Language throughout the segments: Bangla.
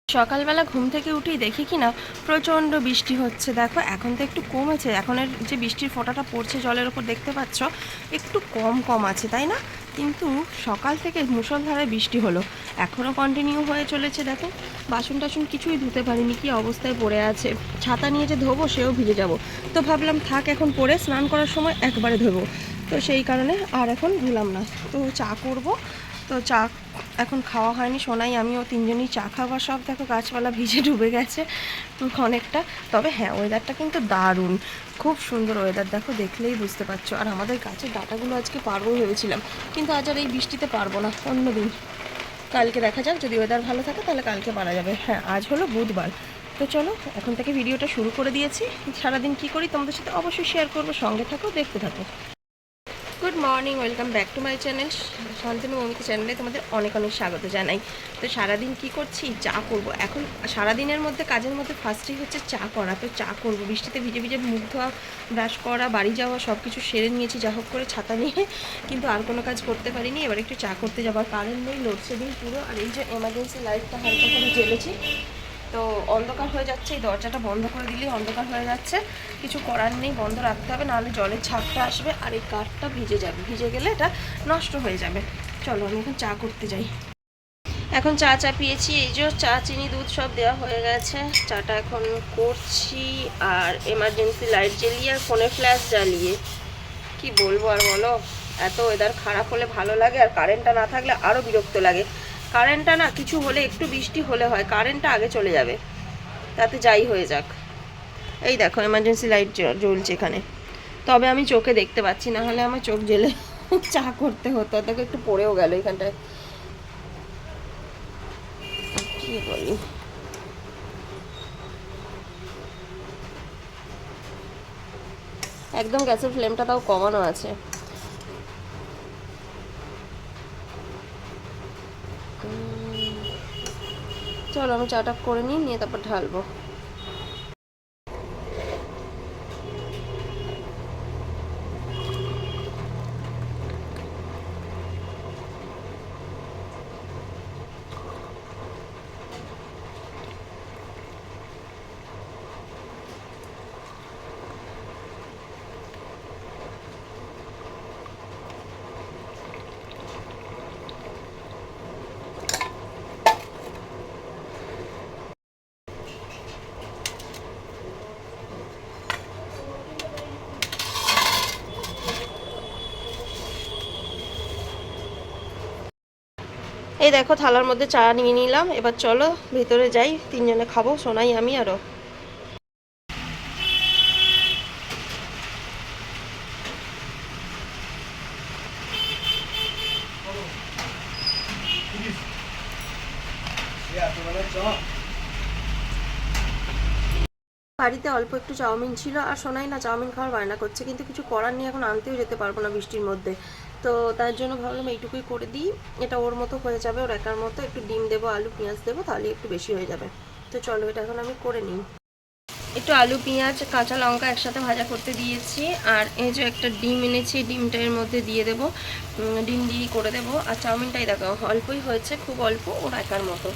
সকালবেলা ঘুম থেকে উঠেই দেখি কি না প্রচণ্ড বৃষ্টি হচ্ছে। দেখো এখন তো একটু কমেছে, এখনের যে বৃষ্টির ফোঁটাটা পড়ছে জলের ওপর দেখতে পাচ্ছ একটু কম কম আছে, তাই না? কিন্তু সকাল থেকে মুষলধারে বৃষ্টি হলো, এখনও কন্টিনিউ হয়ে চলেছে। দেখো বাসন টাসন কিছুই ধুতে পারিনি, কি অবস্থায় পড়ে আছে। ছাতা নিয়ে যে ধোবো সেও ভিজে যাব, তো ভাবলাম থাক এখন পরে স্নান করার সময় একবারে ধোবো। তো সেই কারণে আর এখন ধুলাম না। তো চা করব, তো চা এখন খাওয়া হয়নি, সোনাই আমিও তিনজনই চা খাওয়া। সব দেখো গাছপালা ভিজে ডুবে গেছে অনেকটা। তবে হ্যাঁ, ওয়েদারটা কিন্তু দারুণ, খুব সুন্দর ওয়েদার, দেখো দেখলেই বুঝতে পারছো। আর আমাদের গাছের ডাঁটাগুলো আজকে পারবো ভেবেছিলাম, কিন্তু আজ আর এই বৃষ্টিতে পারবো না, অন্য দিন কালকে দেখা যাক, যদি ওয়েদার ভালো থাকে তাহলে কালকে পারা যাবে। হ্যাঁ, আজ হলো বুধবার। তো চলো এখন থেকে ভিডিওটা শুরু করে দিয়েছি। সারাদিন কী করি তোমাদের সাথে অবশ্যই শেয়ার করবো, সঙ্গে থাকো, দেখতে থাকো। Good morning, welcome back to my channel Shantanu Moumita চ্যানেলে তোমাদের অনেক অনেক স্বাগত জানাই। তো সারাদিন কি করছি, চা করব। এখন সারাদিনের মধ্যে কাজের মধ্যে ফার্স্টেই হচ্ছে চা করা। তো চা করব, বৃষ্টিতে ভিজে ভিজে মুখ ধোয়া, ব্রাশ করা, বাড়ি যাওয়া সব কিছু সেরে নিয়েছি যা হোক করে ছাতা নিয়ে, কিন্তু আর কোনো কাজ করতে পারিনি। এবার একটু চা করতে যাবার, কারেন্ট নেই, লোডশেডিং পুরো। আর এই যে এমার্জেন্সি লাইটটা হালকা করে জ্বেলেছি, তো অন্ধকার হয়ে যাচ্ছে, এই দরজাটা বন্ধ করে দিলেই অন্ধকার হয়ে যাচ্ছে। কিছু করার নেই, বন্ধ রাখতে হবে, নাহলে জলের ছাপটা আসবে আর এই কাঠটা ভিজে যাবে, ভিজে গেলে এটা নষ্ট হয়ে যাবে। চলো আমি এখন চা করতে যাই। এখন চা চাপিয়েছি, এই যে চা, চিনি, দুধ সব দেওয়া হয়ে গেছে। চাটা এখন করছি, আর এমার্জেন্সি লাইট জ্বালিয়ে আর ফোনে ফ্ল্যাশ জ্বালিয়ে কি বলবো আর বলো। এত ওয়েদার খারাপ হলে ভালো লাগে, আর কারেন্টটা না থাকলে আরও বিরক্ত লাগে। কারেন্টটা না কিছু হলে, একটু বৃষ্টি হলে হয়, কারেন্টটা আগে চলে যাবে, তাতে যাই হয়ে যাক। এই দেখো এমার্জেন্সি লাইট জ্বলছে এখানে, তবে আমি চোখে দেখতে পাচ্ছি, না হলে আমার চোখ জ্বেলে চা করতে হতো। দেখো একটু পড়েও গেল এখানটায়, কি বলি। একদম গ্যাসের ফ্লেমটা তাও কমানো আছে। চলো আমি চাটা করে নিয়ে তারপর ঢালবো। এই দেখো থালার মধ্যে চা নিয়ে নিলাম, এবার চলো ভিতরে যাই, তিনজনে খাবো, সোনাই আমি আরও। বাড়িতে অল্প একটু চাউমিন ছিল, আর সোনাই না চাউমিন খাওয়ার বায়না করছে, কিন্তু কিছু করার নেই, এখন আনতেও যেতে পারবো না বৃষ্টির মধ্যে। তো তার জন্য ভাবলাম এইটুকুই করে দিই, এটা ওর মতো হয়ে যাবে, ওর একার মতো। একটু ডিম দেবো, আলু পেঁয়াজ দেবো, তাহলে একটু বেশি হয়ে যাবে। তো চলো এটা এখন আমি করে নিই। একটু আলু পেঁয়াজ কাঁচা লঙ্কা একসাথে ভাজা করতে দিয়েছি, আর এই যে একটা ডিম এনেছি, ডিমটা এর মধ্যে দিয়ে দেবো, ডিম দিয়ে করে দেবো। আর চাউমিনটাই দেখো অল্পই হয়েছে, খুব অল্প, ওর একার মতো।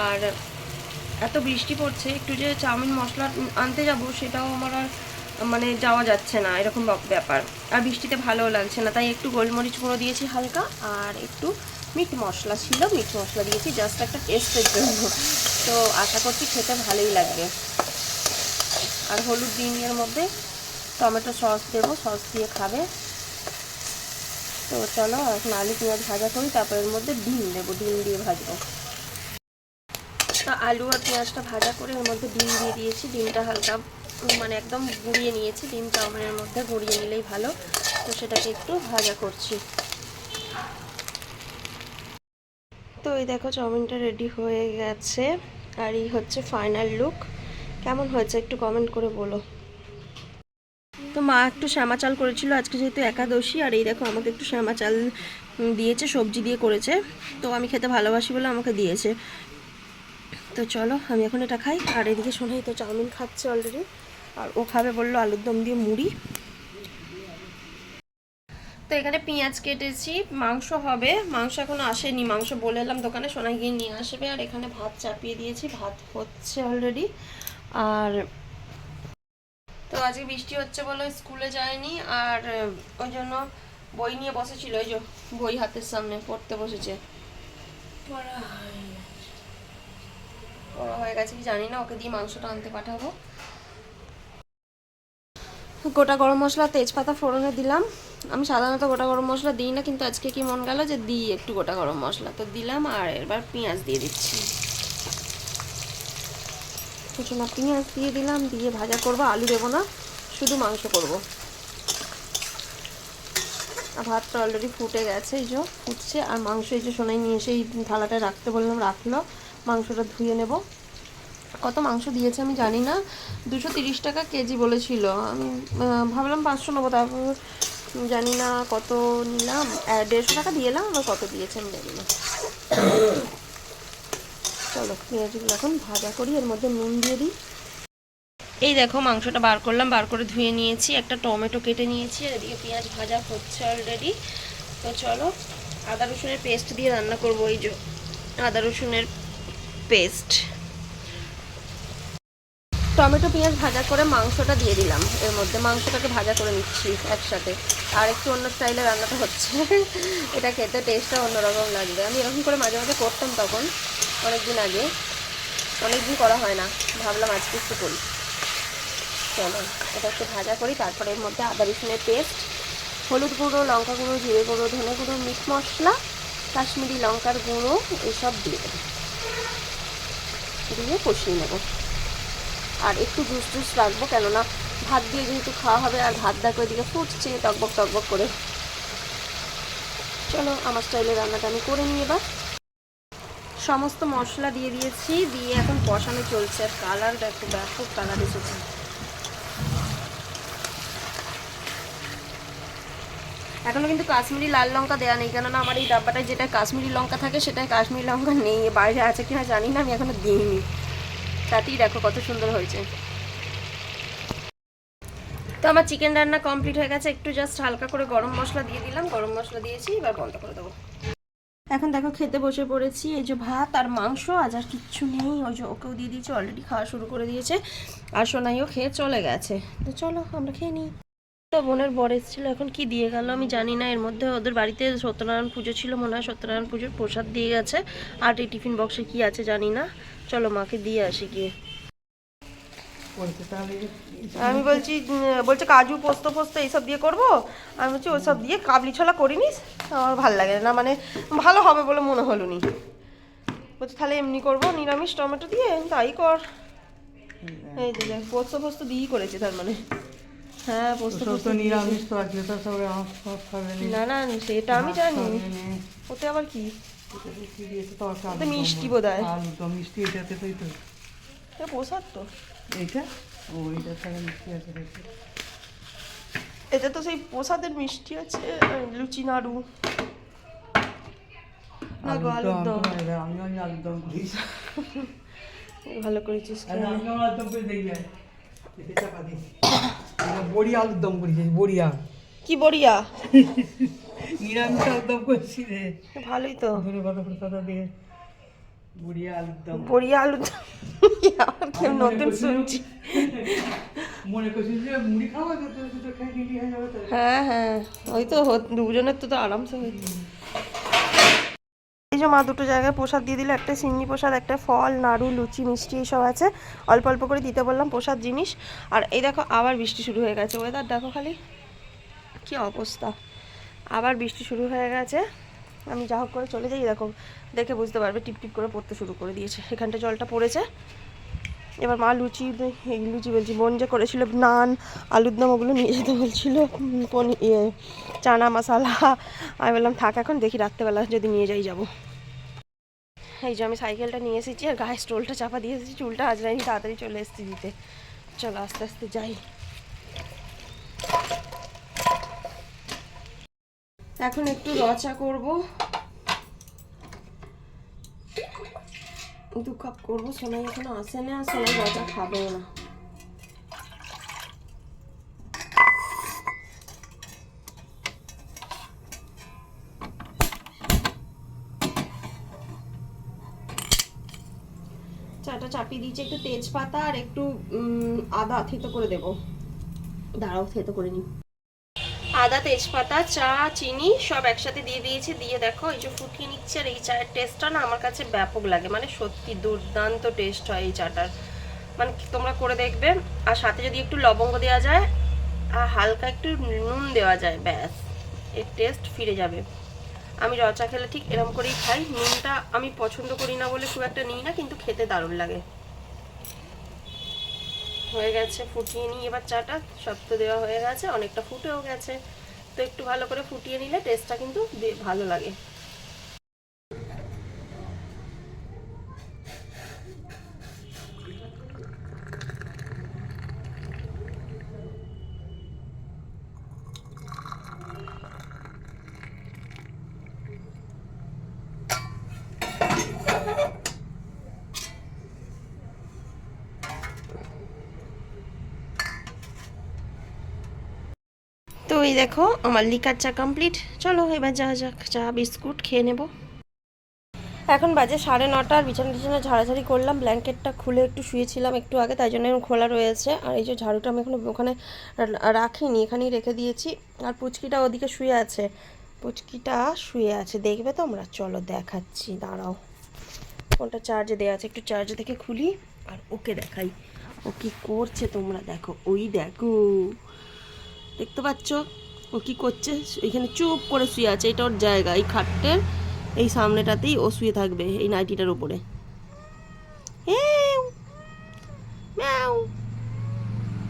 আর এত বৃষ্টি পড়ছে, একটু যে চাউমিন মশলা আনতে যাব সেটাও আমার আর মানে যাওয়া যাচ্ছে না, এরকম ব্যাপার। আর বৃষ্টিতে ভালোও লাগছে না, তাই একটু গোলমরিচ গুঁড়ো দিয়েছি হালকা, আর একটু মিট মশলা ছিল, মিট মশলা দিয়েছি জাস্ট একটা টেস্টের জন্য। তো আশা করছি খেতে ভালোই লাগবে। আর হলুদ দিন এর মধ্যে, টমেটো সস দেবো, সস দিয়ে খাবে। তো চলো এখন আলু পেঁয়াজ ভাজা করি, তারপর এর মধ্যে ডিম দেবো, ডিম দিয়ে ভাজবো। তো আলু আর পেঁয়াজটা ভাজা করে এর মধ্যে ডিম দিয়ে দিয়েছি, ডিমটা হালকা মানে একদম গুঁড়িয়ে নিয়েছি, ডিম চাউমিনের মধ্যে গুঁড়িয়ে নিলেই ভালো। তো সেটাকে একটু ভাজা করছি। তো এই দেখো চাউমিনটা রেডি হয়ে গেছে, আর এই হচ্ছে ফাইনাল লুক। কেমন হয়েছে একটু কমেন্ট করে বলো। তো মা একটু শ্যামা চাল করেছিল আজকে, যেহেতু একাদশী, আর এই দেখো আমাকে একটু শ্যামা চাল দিয়েছে, সবজি দিয়ে করেছে, তো আমি খেতে ভালোবাসি বলে আমাকে দিয়েছে। তো চলো আমি এখন এটা খাই। আর এদিকে শোনাই তো চাউমিন খাচ্ছে অলরেডি, আর ও খাবে বললো আলুর দম দিয়ে মুড়ি। তো এখানে পেঁয়াজ কেটেছি, মাংস হবে, মাংস এখনো আসেনি, মাংস বলে এলাম দোকানে, সোনাই গিয়ে নিয়ে আসবে। আর এখানে ভাত চাপিয়ে দিয়েছি, ভাত হচ্ছে অলরেডি। আর তো আজকে বৃষ্টি হচ্ছে বলে স্কুলে যায়নি, আর ওই জন্য বই নিয়ে বসেছিল, ওই যে বই হাতের সামনে পড়তে বসেছে। পড়া হয়ে গেছে কি জানি না, ওকে দিয়ে মাংসটা আনতে পাঠাবো। গোটা গরম মশলা তেজপাতা ফোড়নে দিলাম। আমি সাধারণত গোটা গরম মশলা দিই না, কিন্তু আজকে কি মন গেল যে দিই একটু গোটা গরম মশলা, তো দিলাম। আর এবার পেঁয়াজ দিয়ে দিচ্ছি, কুচনো পেঁয়াজ দিয়ে দিলাম, দিয়ে ভাজা করব। আলু দেবো না, শুধু মাংস করব। আর ভাতটা অলরেডি ফুটে গেছে, এই যে ফুটছে। আর মাংস এই যে সোনাই নিয়ে এসে এই থালাটায় রাখতে বললাম, রাখলো। মাংসটা ধুয়ে নেব। কত মাংস দিয়েছে আমি জানি না, 230 টাকা কেজি বলেছিল। আমি ভাবলাম 500 নেবো, তারপর জানি না কত নিলাম, 150 টাকা দিয়ে এলাম। আবার কত দিয়েছে আমি জানি না। চলো পেঁয়াজগুলো এখন ভাজা করি, এর মধ্যে নুন দিয়ে দিই। এই দেখো মাংসটা বার করলাম, বার করে ধুয়ে নিয়েছি, একটা টমেটো কেটে নিয়েছি, আর এদিকে পেঁয়াজ ভাজা হচ্ছে অলরেডি। তো চলো আদা রসুনের পেস্ট দিয়ে রান্না করবো। এই যে আদা রসুনের পেস্ট, টমেটো পেঁয়াজ ভাজা করে মাংসটা দিয়ে দিলাম এর মধ্যে। মাংসটাকে ভাজা করে নিচ্ছি একসাথে। আর একটু অন্য স্টাইলে রান্নাটা হচ্ছে, এটা খেতে টেস্টটা অন্যরকম লাগবে। আমি এরকম করে মাঝে মাঝে করতাম তখন, অনেকদিন আগে, অনেকদিন করা হয় না, ভাবলাম আজকে একটু করি। চলো এটা একটু ভাজা করি, তারপরে এর মধ্যে আদা রসুনের পেস্ট, হলুদ গুঁড়ো, লঙ্কা গুঁড়ো, জিরে গুঁড়ো, ধনে গুঁড়ো, মিট মশলা, কাশ্মীরি লঙ্কার গুঁড়ো এসব দিয়ে দেবো, দিয়ে কষিয়ে নেবো। আর একটু জুস জুস রাখবো, কেননা ভাত দিয়ে যেহেতু খাওয়া হবে। আর ভাত দেখো এদিকে ফুটছে টকবক টকবক করে। চলো আমার স্টাইলে রান্নাটা আমি করে নিই এবার। সমস্ত মশলা দিয়ে দিয়েছি, দিয়ে এখন কষানো চলছে। আর কালার দেখো, ব্যাপক কালার এসেছে। এখনও কিন্তু কাশ্মীরি লাল লঙ্কা দেওয়া নেই, কেননা আমার এই ডাব্বাটায় যেটা কাশ্মীরি লঙ্কা থাকে সেটাই কাশ্মীরি লঙ্কা নেই। বাইরে আছে কিনা জানি না, আমি এখনও দিইনি। তাতেই দেখো কত সুন্দর হয়েছে। তো আমার চিকেন রান্না কমপ্লিট হয়ে গেছে, একটু জাস্ট হালকা করে গরম মশলা দিয়ে দিলাম, গরম মশলা দিয়েছি, এবার বন্ধ করে দেবো। এখন দেখো খেতে বসে পড়েছি। এই যে ভাত আর মাংস, আজ আর কিচ্ছু নেই। ওই যে ওকেও দিয়ে দিয়েছে, অলরেডি খাওয়া শুরু করে দিয়েছে। আর সোনাইও খেয়ে চলে গেছে। তো চলো আমরা খেয়ে নিই। তো বোনের বর এসেছিলো, এখন কি দিয়ে গেল আমি জানি না। এর মধ্যে ওদের বাড়িতে সত্যনারায়ণ পুজো ছিল মনে হয়, সত্যনারায়ণ পুজোর প্রসাদ দিয়ে গেছে। আর এই টিফিন বক্সে কি আছে জানি না, চলো মাকে দিয়ে আসি গিয়ে। আমি বলছে কাজু পোস্ত ফোস্ত এইসব দিয়ে করবো। আমি বলছি ওইসব দিয়ে কাবলি ছোলা করিনিস, আমার ভালো লাগে না, মানে ভালো হবে বলে মনে হলো নি। বলছে তাহলে এমনি করবো নিরামিষ টমেটো দিয়ে, তাই কর। এই যে পোস্ত ফোস্ত দিয়েই করেছে তার মানে। হ্যাঁ পোস্ত ফোস্ত নিরামিষ তো আছে, না না সেটা আমি জানি, ওতে আবার কি মিষ্টি বোধ হয়, মিষ্টি এটাতে তো প্রসাদ তো এইটা। ও এটা তাহলে মিষ্টি আছে, এটা তো সেই প্রসাদের মিষ্টি আছে। লুচি নাড়ু না গো আলুর দম, আমি আলুর দম করিস, ভালো করেছিস। বড়ি আলুর দম করেছিস, বড়িয়া কি বড়িয়া নিরামিষ আলুর দম করছি রে, ভালোই তো। কথা দিয়ে বড়িয়া আলুর দম, বড়িয়া আলুর দম আবার কেউ নতুন শুনছি। মনে করছিস যে মুড়ি খাওয়া খাই দিলি হয়ে যাবে। হ্যাঁ হ্যাঁ ওই তো দুজনের তো আরামসে হয়েছে। এই যে মা দুটো জায়গায় প্রসাদ দিয়ে দিল, একটা সিন্নি প্রসাদ, একটা ফল নাড়ু লুচি মিষ্টি এইসব আছে। অল্প অল্প করে দিতে বললাম প্রসাদ জিনিস। আর এই দেখো আবার বৃষ্টি শুরু হয়ে গেছে, ওয়েদার দেখো খালি কি অবস্থা, আবার বৃষ্টি শুরু হয়ে গেছে। আমি যা হোক করে চলে যাই, দেখো দেখে বুঝতে পারবে টিপ টিপ করে পড়তে শুরু করে দিয়েছে, এখানটা জলটা পড়েছে। এবার মা লুচি বলছি, বোন যে করেছিল নান আলুর দম ওগুলো নিয়ে যেতে বলছিল, চানা মশালা। আমি বললাম থাক এখন, দেখি রাত্রেবেলা যদি নিয়ে যাই যাবো। এই যে আমি সাইকেলটা নিয়ে এসেছি, আর গায়ে স্টোলটা চাপা দিয়ে এসেছি, চুলটা আজরাইনি, তাড়াতাড়ি চলে এসেছি দিতে। চলো আস্তে আস্তে যাই। এখন একটু রচা করব, 2 কাপ করবো। সোনাই এখনো আসে না, সোনাই রচা খাবেও না। চাটা চাপিয়ে দিয়েছি, একটু তেজপাতা আর একটু আদা থেতো করে দেবো। দাঁড়াও থেতো করে নিই। আদা, তেজপাতা, চা, চিনি সব একসাথে দিয়ে দিয়েছি। দিয়ে দেখো এই যে ফুটিয়ে নিচ্ছে। আর এই চায়ের টেস্টটা না আমার কাছে ব্যাপক লাগে, মানে সত্যি দুর্দান্ত টেস্ট হয় এই চাটার। মানে তোমরা করে দেখবে। আর সাথে যদি একটু লবঙ্গ দেওয়া যায় আর হালকা একটু নুন দেওয়া যায়, ব্যাস এর টেস্ট ফিরে যাবে। আমি র চা খেলে ঠিক এরকম করেই খাই। নুনটা আমি পছন্দ করি না বলে খুব একটা নিই না, কিন্তু খেতে দারুণ লাগে। হয়ে গেছে, ফুটিয়ে নিই এবার চাটা। সব তো দেওয়া হয়ে গেছে, অনেকটা ফুটেও গেছে। তো একটু ভালো করে ফুটিয়ে নিলে টেস্টটা কিন্তু ভালো লাগে। তো এই দেখো আমার লিকার চা কমপ্লিট। চলো এবার যা যাক, চা বিস্কুট খেয়ে নেব। এখন বাজে 9:30। আর বিছানা টিছানা ঝাড়াঝাড়ি করলাম, ব্ল্যাঙ্কেটটা খুলে একটু শুয়েছিলাম একটু আগে, তাই জন্য এখন খোলা রয়েছে। আর এই যে ঝাড়ুটা আমি এখন ওখানে রাখিনি, এখানেই রেখে দিয়েছি। আর পুচকিটা ওদিকে শুয়ে আছে, পুচকিটা শুয়ে আছে, দেখবে তোমরা? চলো দেখাচ্ছি, দাঁড়াও। ফোনটা চার্জে দেওয়া আছে, একটু চার্জে থেকে খুলি আর ওকে দেখাই ও কি করছে। তোমরা দেখো, ওই দেখো, দেখতে পাচ্ছ ও কি করছে? এখানে চুপ করে শুয়ে আছে, এটা ওর জায়গা। এই খাটের এই সামনেটাতেই ও শুয়ে থাকবে, এই নাইটিটার উপরে।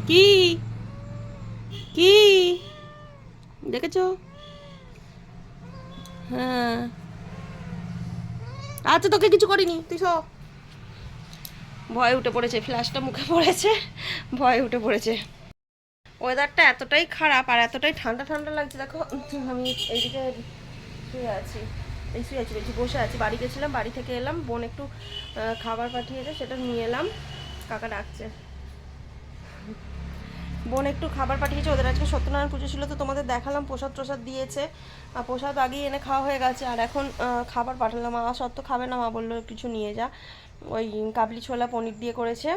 কি কি দেখেছো? হ্যাঁ, আচ্ছা তোকে কিছু করিনি, তুই সব ভয়ে উঠে পড়েছে, ফ্ল্যাশটা মুখে পড়েছে, ভয়ে উঠে পড়েছে। ওয়েদারটা এতটাই খারাপ আর এতটাই ঠান্ডা ঠান্ডা লাগছে। দেখো আমি এইদিকে শুয়ে আছি, বলছি বসে আছি। বাড়ি গেছিলাম, বাড়ি থেকে এলাম, বোন একটু খাবার পাঠিয়েছে, সেটা নিয়ে এলাম। কাকা ডাকছে। বোন একটু খাবার পাঠিয়েছে, ওদের আজকে সত্যনারায়ণ পুজো ছিল, তো তোমাদের দেখালাম। প্রসাদ টসাদ দিয়েছে, আর প্রসাদ আগেই এনে খাওয়া হয়ে গেছে। আর এখন খাবার পাঠালাম। মা সত্য খাবে না, মা বললো কিছু নিয়ে যা। ওই কাবলি ছোলা পনির দিয়ে করেছে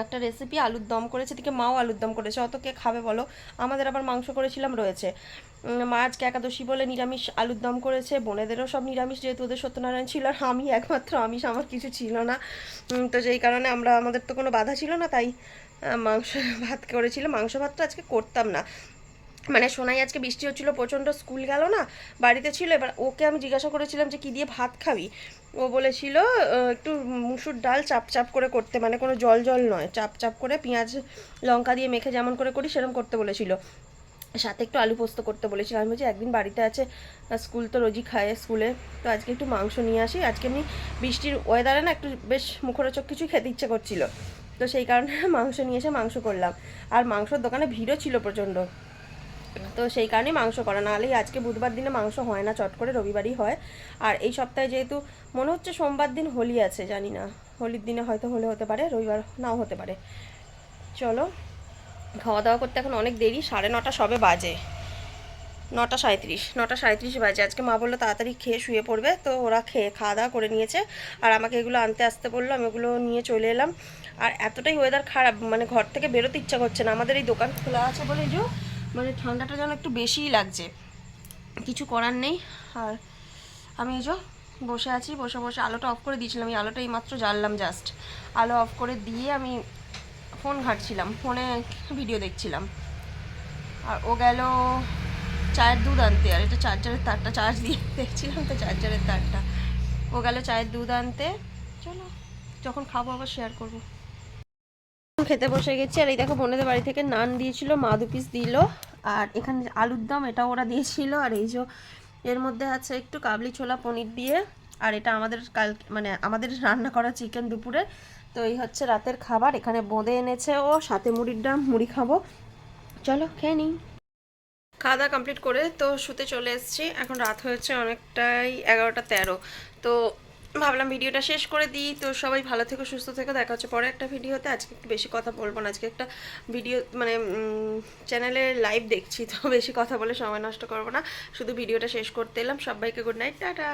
একটা রেসিপি, আলুর দম করেছে, এদিকে মাও আলুর দম করেছে। অত কে খাবে বলো? আমাদের আবার মাংস করেছিলাম রয়েছে। মা আজকে একাদশী বলে নিরামিষ আলুর দম করেছে, বোনেদেরও সব নিরামিষ, যেহেতু ওদের সত্যনারায়ণ ছিল। আর আমি একমাত্র আমিষ, আমার কিছু ছিল না। তো যেই কারণে আমাদের তো কোনো বাধা ছিল না, তাই মাংস ভাত করেছিল। মাংস ভাতটা আজকে করতাম না, মানে সোনাই আজকে বৃষ্টি হচ্ছিলো প্রচণ্ড, স্কুল গেল না, বাড়িতে ছিল। এবার ওকে আমি জিজ্ঞাসা করেছিলাম যে কী দিয়ে ভাত খাবি। ও বলেছিল একটু মুসুর ডাল চাপ চাপ করে করতে, মানে কোনো জল জল নয়, চাপ চাপ করে পেঁয়াজ লঙ্কা দিয়ে মেখে যেমন করে করি সেরকম করতে বলেছিল। সাথে একটু আলু পোস্ত করতে বলেছিল। আমি বলছি একদিন বাড়িতে আছে, স্কুল তো রোজই খায় স্কুলে, তো আজকে একটু মাংস নিয়ে আসি। আজকে আমি বৃষ্টির ওয়েদারে না একটু বেশ মুখরোচক কিছু খেতে ইচ্ছে করছিল, তো সেই কারণে মাংস নিয়ে এসে মাংস করলাম। আর মাংসর দোকানে ভিড়ও ছিল প্রচণ্ড, তো সেই কারণেই মাংস করা। নাহলেই আজকে বুধবার দিনে মাংস হয় না, চট করে রবিবারই হয়। আর এই সপ্তাহে যেহেতু মনে হচ্ছে সোমবার দিন হোলি আছে, জানি না, হোলির দিনে হয়তো হলে হতে পারে, রবিবার নাও হতে পারে। চলো খাওয়া দাওয়া করতে এখন অনেক দেরি, 9:30 সবে বাজে, 9:37 বাজে। আজকে মা বললো তাড়াতাড়ি খেয়ে শুয়ে পড়বে, তো ওরা খাওয়া দাওয়া করে নিয়েছে। আর আমাকে এগুলো আনতে আসতে বললো, আমি ওগুলো নিয়ে চলে এলাম। আর এতটাই ওয়েদার খারাপ, মানে ঘর থেকে বেরোতে ইচ্ছা করছে না। আমাদের এই দোকান খোলা আছে বলে যে মানে ঠান্ডাটা যেন একটু বেশিই লাগছে, কিছু করার নেই। আর আমি এই যে বসে আছি, বসে বসে আলোটা অফ করে দিয়েছিলাম, এই আলোটা এইমাত্র জ্বাললাম, জাস্ট আলো অফ করে দিয়ে আমি ফোন ঘাঁটছিলাম, ফোনে ভিডিও দেখছিলাম। আর ও গেল চায়ের দুধ আনতে, আর এটা চার্জারের তারটা চার্জ দিয়ে দেখছিলাম, তো চার্জারের তারটা। ও গেল চায়ের দুধ আনতে। চলো যখন খাবো আবার শেয়ার করবো। খেতে বসে গেছি। আর এই দেখো বোনেদের বাড়ি থেকে নান দিয়েছিল, মা 2 পিস দিল। আর এখানে আলুর দম, এটাও ওরা দিয়েছিল। আর এই যে এর মধ্যে আছে একটু কাবলি ছোলা পনির দিয়ে। আর এটা আমাদের মানে আমাদের রান্না করা চিকেন দুপুরে। তো এই হচ্ছে রাতের খাবার। এখানে বোঁদে এনেছে ও, সাথে মুড়ির ডাম, মুড়ি খাবো। চলো খেয়ে নিই। খাওয়া দাওয়া কমপ্লিট করে তো শুতে চলে এসেছি। এখন রাত হয়েছে অনেকটাই, 11:13। তো ভাবলাম ভিডিওটা শেষ করে দিই। তো সবাই ভালো থেকো, সুস্থ থেকো, দেখা হচ্ছে পরে একটা ভিডিওতে। আজকে একটু বেশি কথা বলবো না, আজকে একটা ভিডিও মানে চ্যানেলে লাইভ দেখছি, তো বেশি কথা বলে সময় নষ্ট করবো না, শুধু ভিডিওটা শেষ করতে এলাম। সবাইকে গুড নাইট, টাটা।